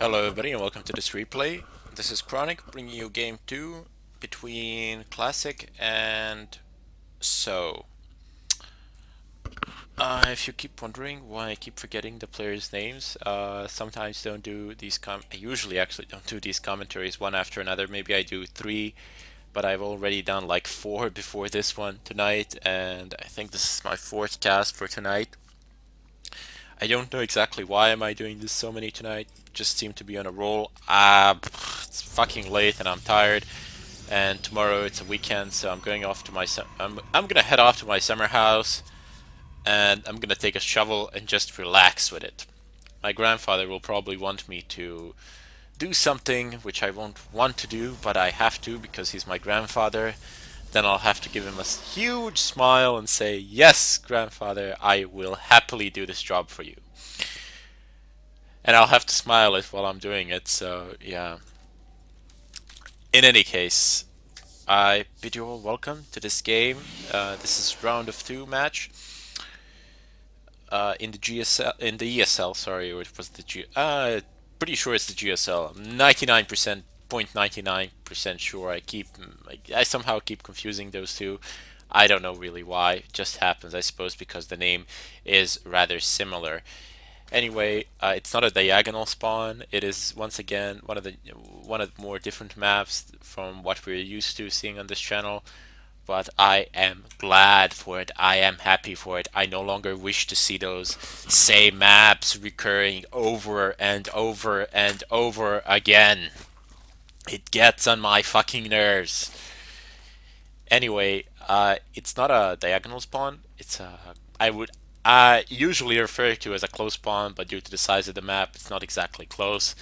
Hello everybody and welcome to this replay. This is Chronic bringing you game 2 between Classic and SoO. If you keep wondering why I keep forgetting the players' names, sometimes don't do these I usually actually don't do these commentaries one after another. Maybe I do 3, but I've already done like 4 before this one tonight, and I think this is my 4th cast for tonight. I don't know exactly why am I doing this so many tonight. Just seem to be on a roll. It's fucking late and I'm tired. And tomorrow it's a weekend, so I'm going off to my I'm gonna head off to my summer house, and I'm gonna take a shovel and just relax with it. My grandfather will probably want me to do something which I won't want to do, but I have to because he's my grandfather. Then I'll have to give him a huge smile and say, "Yes, grandfather, I will happily do this job for you." And I'll have to smile it while I'm doing it. So yeah. In any case, I bid you all welcome to this game. This is round of 2 match in the GSL, in the ESL. Sorry, or it was the G. Pretty sure it's the GSL. 99%, 0.99% sure. I somehow keep confusing those two. I don't know really why. It just happens, I suppose, because the name is rather similar. Anyway, it's not a diagonal spawn. It is once again one of the more different maps from what we're used to seeing on this channel. But I am glad for it. I am happy for it. I no longer wish to see those same maps recurring over and over and over again. It gets on my fucking nerves. Anyway, it's not a diagonal spawn. It's a I would usually refer to as a close spawn, but due to the size of the map, it's not exactly close.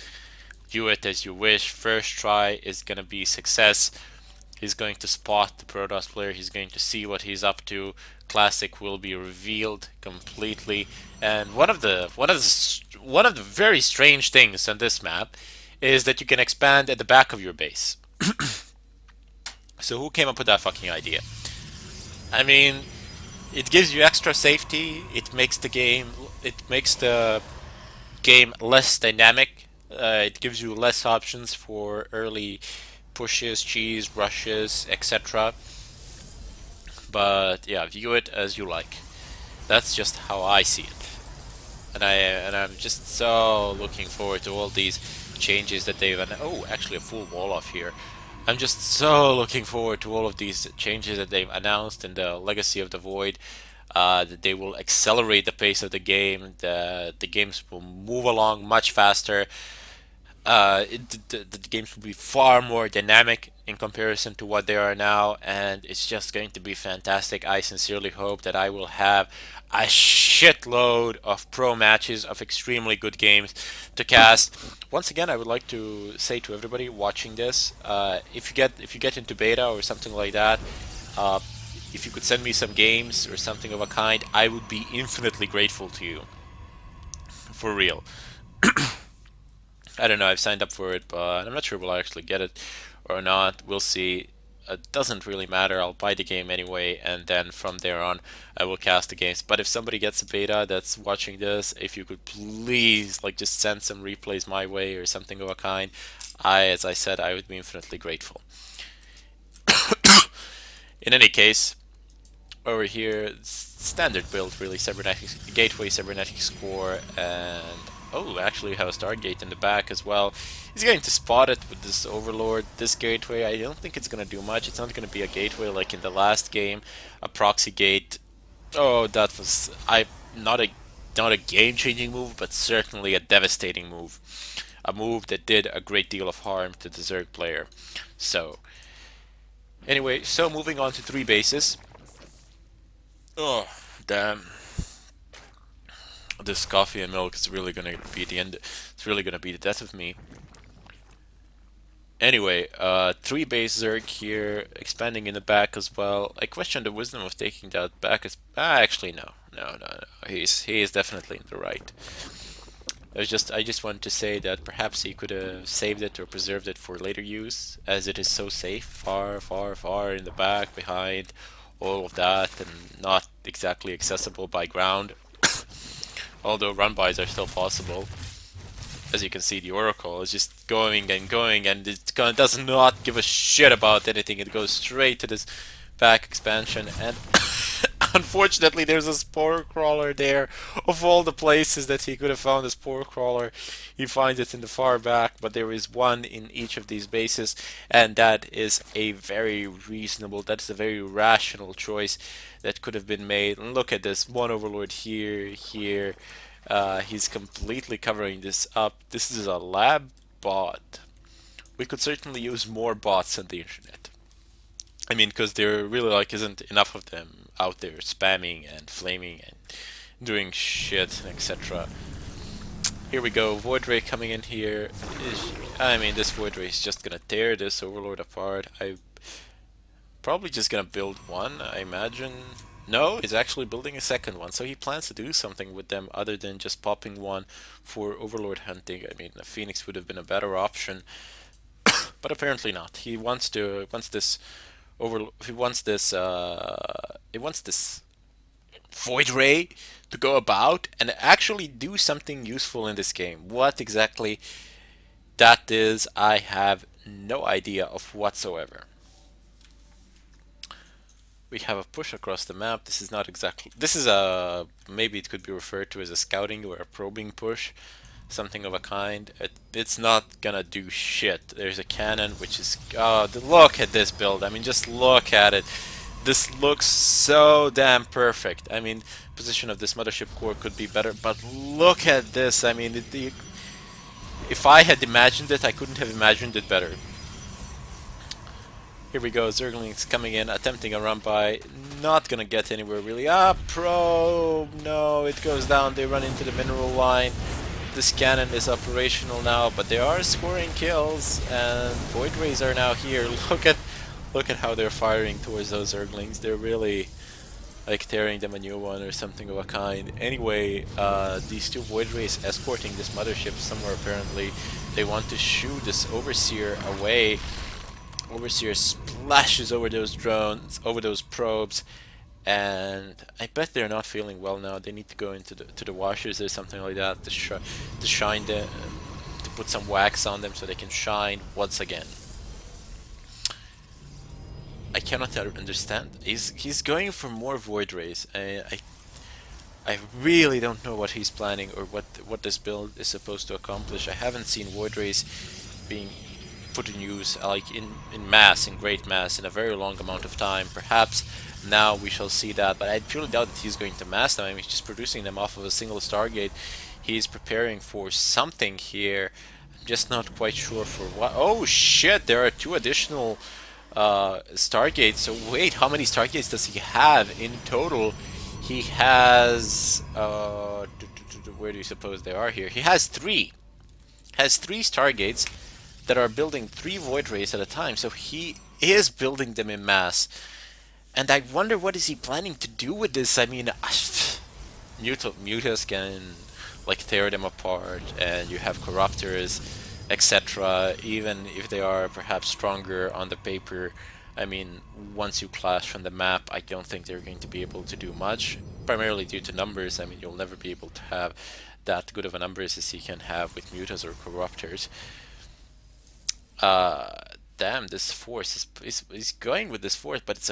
Do it as you wish. First try is gonna be success. He's going to spot the Protoss player. He's going to see what he's up to. Classic will be revealed completely. And one of the very strange things on this map is that you can expand at the back of your base. So who came up with that fucking idea? I mean, it gives you extra safety. It makes the game less dynamic. It gives you less options for early pushes, cheese, rushes, etc. But yeah, view it as you like. That's just how I see it. I'm just so looking forward to all these changes that they've actually a full wall off here. I'm just so looking forward to all of these changes that they've announced in the Legacy of the Void. That they will accelerate the pace of the game. The games will move along much faster. The games will be far more dynamic in comparison to what they are now, and it's just going to be fantastic. I sincerely hope that I will have a shitload of pro matches of extremely good games to cast. Once again, I would like to say to everybody watching this, if you get into beta or something like that, uh, if you could send me some games or something of a kind, I would be infinitely grateful to you. For real. I don't know. I've signed up for it, but I'm not sure we'll actually get it or not. We'll see. It doesn't really matter. I'll buy the game anyway, and then from there on, I will cast the games. But if somebody gets a beta that's watching this, if you could please, like, just send some replays my way or something of a kind, as I said, I would be infinitely grateful. In any case, over here, standard build really, cybernetics gateway, cybernetics core, and oh, actually we have a Stargate in the back as well. He's going to spot it with this Overlord, this gateway. I don't think it's going to do much. It's not going to be a gateway like in the last game, a proxy gate. Oh, that was not a not a game-changing move, but certainly a devastating move. A move that did a great deal of harm to the Zerg player. So, anyway, so moving on to 3 bases. Oh, damn. This coffee and milk is really gonna be the end. It's really gonna be the death of me. Anyway, 3 base Zerg here, expanding in the back as well. I question the wisdom of taking that back as actually no. He is definitely in the right. I just wanted to say that perhaps he could have saved it or preserved it for later use, as it is so safe, far in the back, behind all of that, and not exactly accessible by ground. Although run-bys are still possible. as you can see, the Oracle is just going and going, and it does not give a shit about anything. It goes straight to this back expansion, and unfortunately, there's a spore crawler there. Of all the places that he could have found a spore crawler, he finds it in the far back, but there is one in each of these bases, and that is a very reasonable, that's a very rational choice that could have been made. And look at this, one Overlord here, here. He's completely covering this up. This is a lab bot. We could certainly use more bots on the internet. I mean, because there really like isn't enough of them out there spamming and flaming and doing shit, etc. Here we go, Void Ray coming in here. I mean, this Void Ray is just gonna tear this Overlord apart. I probably just gonna build one, I imagine. No, he's actually building a second one, so he plans to do something with them other than just popping one for Overlord hunting. I mean, a Phoenix would have been a better option, but apparently not. Wants this he wants this Void Ray to go about and actually do something useful in this game. What exactly that is, I have no idea of whatsoever. We have a push across the map. This is not exactly. This is a. Maybe it could be referred to as a scouting or a probing push. Something of a kind. It's not gonna do shit. There's a cannon, which is. Oh, look at this build. I mean, just look at it. This looks so damn perfect. I mean, position of this mothership core could be better, but look at this. I mean, if I had imagined it, I couldn't have imagined it better. Here we go, Zergling's coming in, attempting a run by, not gonna get anywhere really. Ah, probe! No, it goes down, they run into the mineral line. This cannon is operational now, but they are scoring kills, and Void Rays are now here. Look at how they're firing towards those Zerglings. They're really like tearing them a new one or something of a kind. Anyway, these two Void Rays escorting this mothership somewhere apparently. They want to shoo this Overseer away. Overseer splashes over those drones, over those probes, and I bet they're not feeling well now. They need to go into the washers or something like that to shine them, to put some wax on them so they can shine once again. I cannot understand. He's going for more Void Rays. I really don't know what he's planning or what this build is supposed to accomplish. I haven't seen Void Rays being put in use like in mass, in great mass, in a very long amount of time. Perhaps now we shall see that, but I purely doubt that he's going to mass them. I mean, he's just producing them off of a single Stargate. He's preparing for something here. I'm just not quite sure for what. Oh shit, there are two additional Stargates. So wait, how many Stargates does he have in total? He has where do you suppose they are here? He has three. Has three Stargates that are building 3 Void Rays at a time, so he is building them in mass. And I wonder what is he planning to do with this. I mean, Mutas can like tear them apart, and you have Corruptors, etc. Even if they are perhaps stronger on the paper, I mean, once you clash from the map, I don't think they're going to be able to do much, primarily due to numbers. I mean, you'll never be able to have that good of a numbers as you can have with Mutas or Corruptors. Damn, this force is going with this force, but it's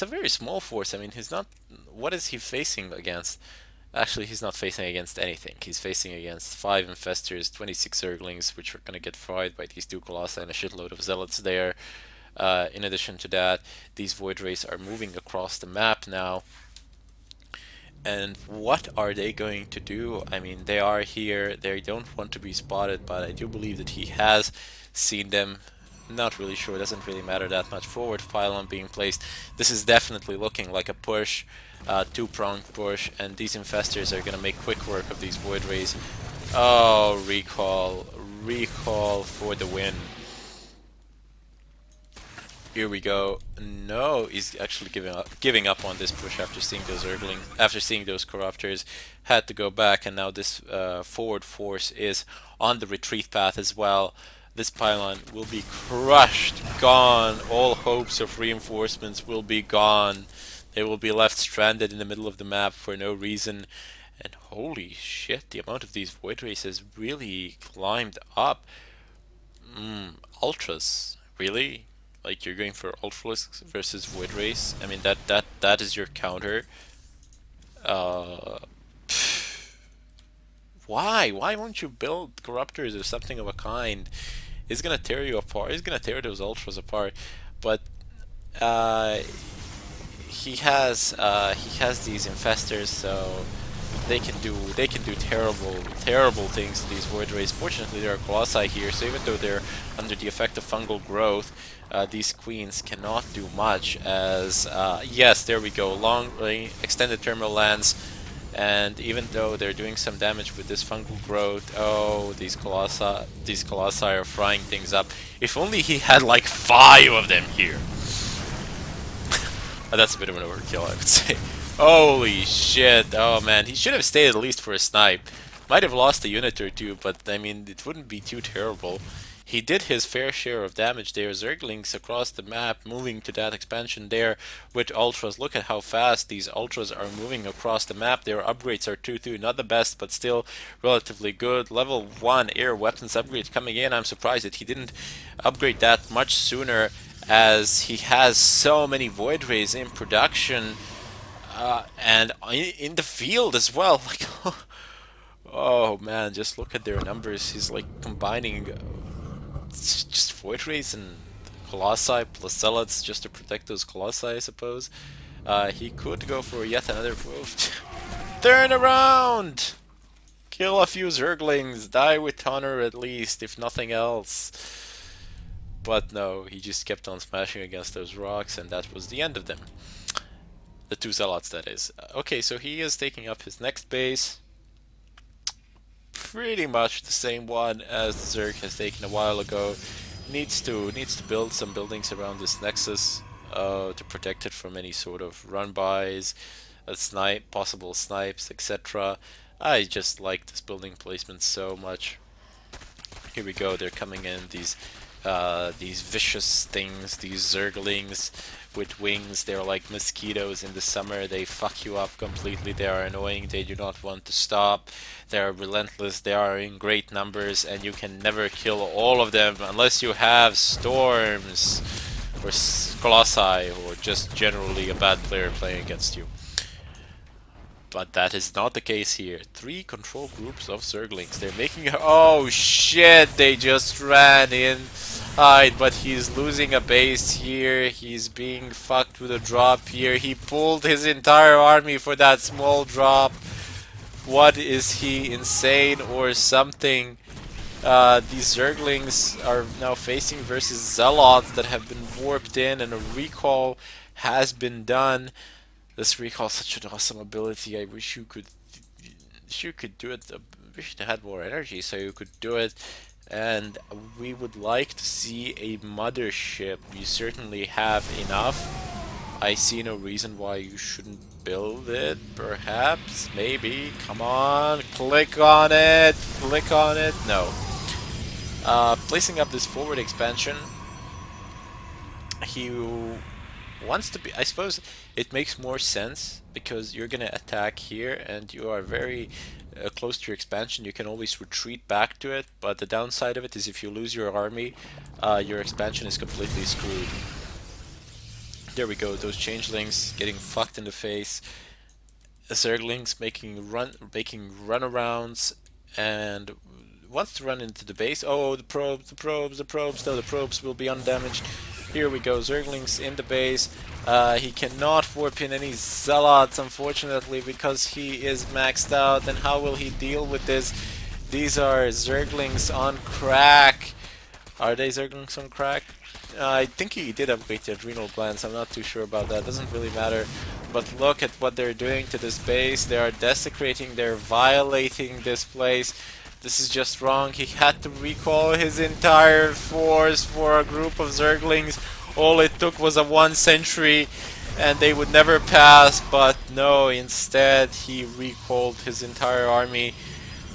a very small force. I mean, he's not, what is he facing against? Actually, he's not facing against anything. He's facing against 5 Infestors, 26 Zerglings, which are gonna get fried by these 2 Colossi and a shitload of Zealots there. In addition to that, these Void Rays are moving across the map now. And what are they going to do? I mean, they are here, they don't want to be spotted, but I do believe that he has seen them. Not really sure, doesn't really matter that much. Forward pylon being placed. This is definitely looking like a push, two-pronged push, and these Infestors are going to make quick work of these Void Rays. Oh, recall for the win. Here we go. No, he's actually giving up on this push after seeing those after seeing those Corruptors. Had to go back, and now this forward force is on the retreat path as well. This pylon will be crushed, gone. All hopes of reinforcements will be gone. They will be left stranded in the middle of the map for no reason. And holy shit, the amount of these void races really climbed up. Ultras, really? Like you're going for ultras versus void race? I mean that is your counter. Uh, why? Why won't you build corruptors or something of a kind? It's gonna tear you apart. It's gonna tear those ultras apart. But uh, he has these infestors, so they can do terrible things to these void rays. Fortunately, there are colossi here, so even though they're under the effect of fungal growth, these queens cannot do much. As yes, there we go, long range extended terminal lands. And even though they're doing some damage with this fungal growth, oh, these colossi are frying things up. If only he had like 5 of them here. That's a bit of an overkill, I would say. Holy shit! Oh man, he should have stayed at least for a snipe. Might have lost a unit or two, but I mean, it wouldn't be too terrible. He did his fair share of damage there. Zerglings across the map, moving to that expansion there with ultras. Look at how fast these ultras are moving across the map. Their upgrades are 2-2, not the best, but still relatively good. Level 1 air weapons upgrade coming in. I'm surprised that he didn't upgrade that much sooner, as he has so many void rays in production and in the field as well. Like, oh man, just look at their numbers. He's like combining just void rays and colossi plus zealots just to protect those colossi, I suppose. He could go for yet another turn around. Kill a few zerglings, die with honor at least, if nothing else. But no, he just kept on smashing against those rocks, and that was the end of them. The 2 zealots, that is. Okay, so he is taking up his next base. Pretty much the same one as the Zerg has taken a while ago. Needs to build some buildings around this nexus to protect it from any sort of run-bys, possible snipes, etc. I just like this building placement so much. Here we go, they're coming in, these vicious things, these zerglings with wings. They're like mosquitoes in the summer. They fuck you up completely. They are annoying. They do not want to stop. They are relentless. They are in great numbers, and you can never kill all of them unless you have storms or colossi, or just generally a bad player playing against you. But that is not the case here. 3 control groups of Zerglings. They're making a... Oh shit, they just ran in. But he's losing a base here. He's being fucked with a drop here. He pulled his entire army for that small drop. What is he, insane or something? These Zerglings are now facing versus Zealots that have been warped in, and a recall has been done. This recall is such an awesome ability. I wish you could do it. I wish you had more energy so you could do it. And we would like to see a mothership. You certainly have enough. I see no reason why you shouldn't build it. Perhaps, maybe. Come on, click on it. Click on it. No. Placing up this forward expansion. He wants to be, I suppose it makes more sense because you're gonna attack here and you are very close to your expansion. You can always retreat back to it, but the downside of it is if you lose your army, your expansion is completely screwed. There we go, those changelings getting fucked in the face. Zerglings making runarounds, and wants to run into the base. Oh, the probes. No, the probes will be undamaged. Here we go, Zerglings in the base. He cannot warp in any Zealots, unfortunately, because he is maxed out. And how will he deal with this? These are Zerglings on crack. Are they Zerglings on crack? I think he did upgrade the adrenal glands. I'm not too sure about that. Doesn't really matter. But look at what they're doing to this base. They are desecrating. They're violating this place. This is just wrong. He had to recall his entire force for a group of Zerglings. All it took was a 1 century and they would never pass, but no, instead he recalled his entire army,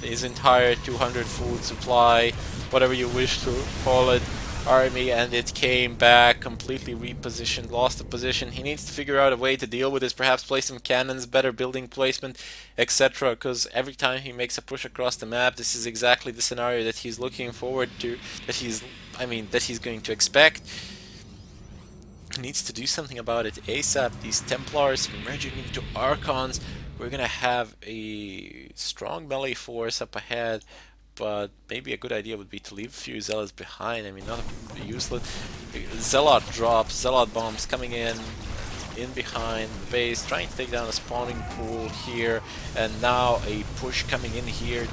his entire 200 food supply, whatever you wish to call it. army, and it came back completely repositioned, lost the position. He needs to figure out a way to deal with this, perhaps place some cannons, better building placement, etc. Because every time he makes a push across the map, this is exactly the scenario that he's looking forward to, that he's going to expect. Needs to do something about it ASAP. These Templars merging into Archons. We're gonna have a strong melee force up ahead, but maybe a good idea would be to leave a few Zealots behind. I mean, not useless. Zealot drops, Zealot bombs coming in behind the base, trying to take down a spawning pool here, and now a push coming in here,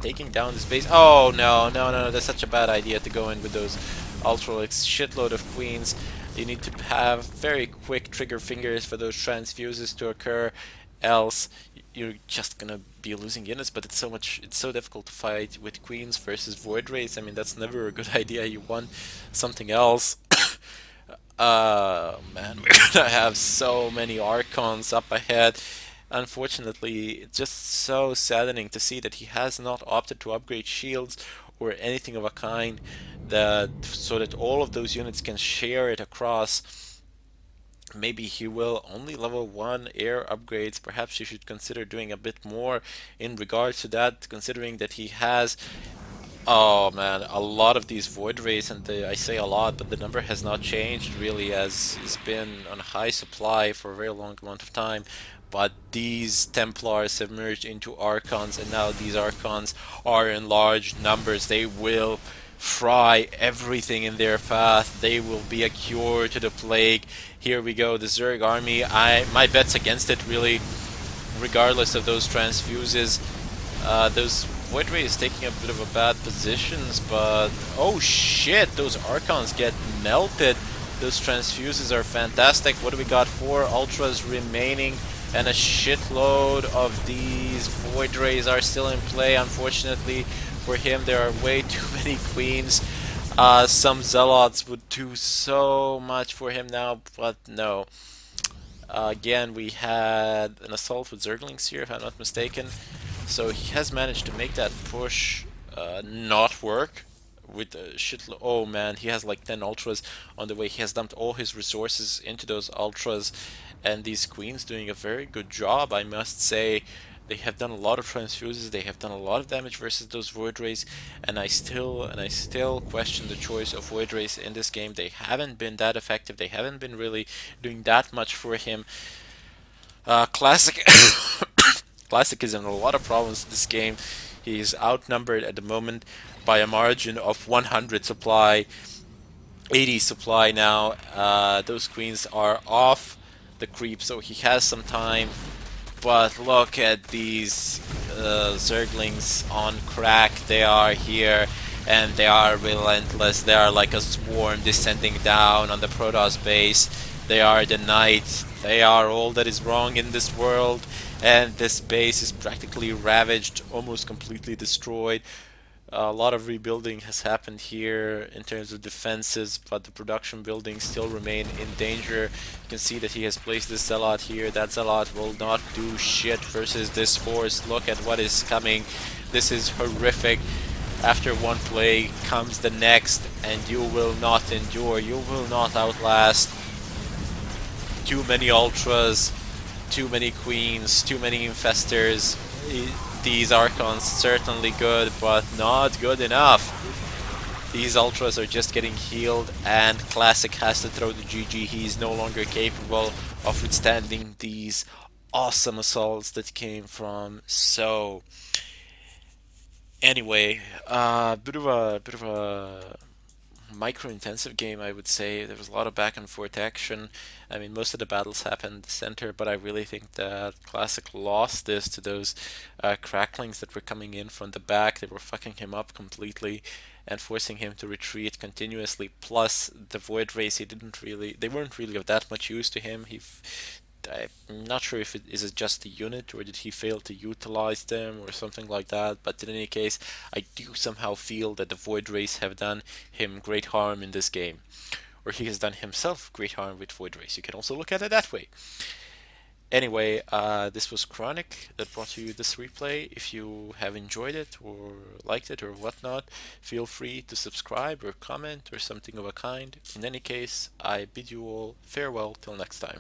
taking down this base. Oh no, no, no, that's such a bad idea to go in with those Ultralisk, shitload of queens. You need to have very quick trigger fingers for those transfuses to occur, else you're just gonna be losing units. But it's so difficult to fight with queens versus void rays. I mean, that's never a good idea. You want something else. Man, we're gonna have so many Archons up ahead. Unfortunately, it's just so saddening to see that he has not opted to upgrade shields or anything of a kind, that so that all of those units can share it across. Maybe he will only level 1 air upgrades. Perhaps you should consider doing a bit more in regards to that, considering that he has, oh man, a lot of these void rays, and I say a lot, but the number has not changed really, as it's been on high supply for a very long amount of time. But these Templars have merged into Archons, and now these Archons are in large numbers. They will fry everything in their path. They will be a cure to the plague. Here we go, the Zerg army. My bet's against it really, regardless of those transfuses. Those Void Ray is taking a bit of a bad positions, but oh shit, those Archons get melted. Those transfuses are fantastic. What do we got? 4 Ultras remaining, and a shitload of these Void Rays are still in play. Unfortunately for him, there are way too many Queens. Some Zealots would do so much for him now, but no. Again, we had an assault with Zerglings here, if I'm not mistaken. So he has managed to make that push not work with a shitload. Oh man, he has like 10 ultras on the way. He has dumped all his resources into those ultras, and these queens doing a very good job, I must say. They have done a lot of transfuses. They have done a lot of damage versus those void rays, and I still question the choice of void rays in this game. They haven't been that effective. They haven't been really doing that much for him. Classic. Classic is in a lot of problems in this game. He's outnumbered at the moment by a margin of 100 supply, 80 supply now. Those queens are off the creep, so he has some time. But look at these Zerglings on crack. They are here, and they are relentless. They are like a swarm descending down on the Protoss base. They are the night. They are all that is wrong in this world, and this base is practically ravaged, almost completely destroyed. A lot of rebuilding has happened here in terms of defenses, but the production buildings still remain in danger. You can see that he has placed this Zealot here. That Zealot will not do shit versus this force. Look at what is coming. This is horrific. After one plague comes the next, and you will not endure. You will not outlast. Too many Ultras, too many Queens, too many Infestors. These Archons certainly good, but not good enough. These Ultras are just getting healed, and Classic has to throw the GG. He's no longer capable of withstanding these awesome assaults that came from SoO. Anyway, bit of a micro-intensive game, I would say. There was a lot of back and forth action. I mean, most of the battles happened in the center, but I really think that Classic lost this to those cracklings that were coming in from the back. They were fucking him up completely and forcing him to retreat continuously. Plus, the Void Rays, they weren't really of that much use to him. I'm not sure if it is it just the unit or did he fail to utilize them or something like that, but in any case, I do somehow feel that the Void Rays have done him great harm in this game. Or he has done himself great harm with Void Rays. You can also look at it that way. Anyway, this was Chronic that brought you this replay. If you have enjoyed it or liked it or whatnot, feel free to subscribe or comment or something of a kind. In any case, I bid you all farewell till next time.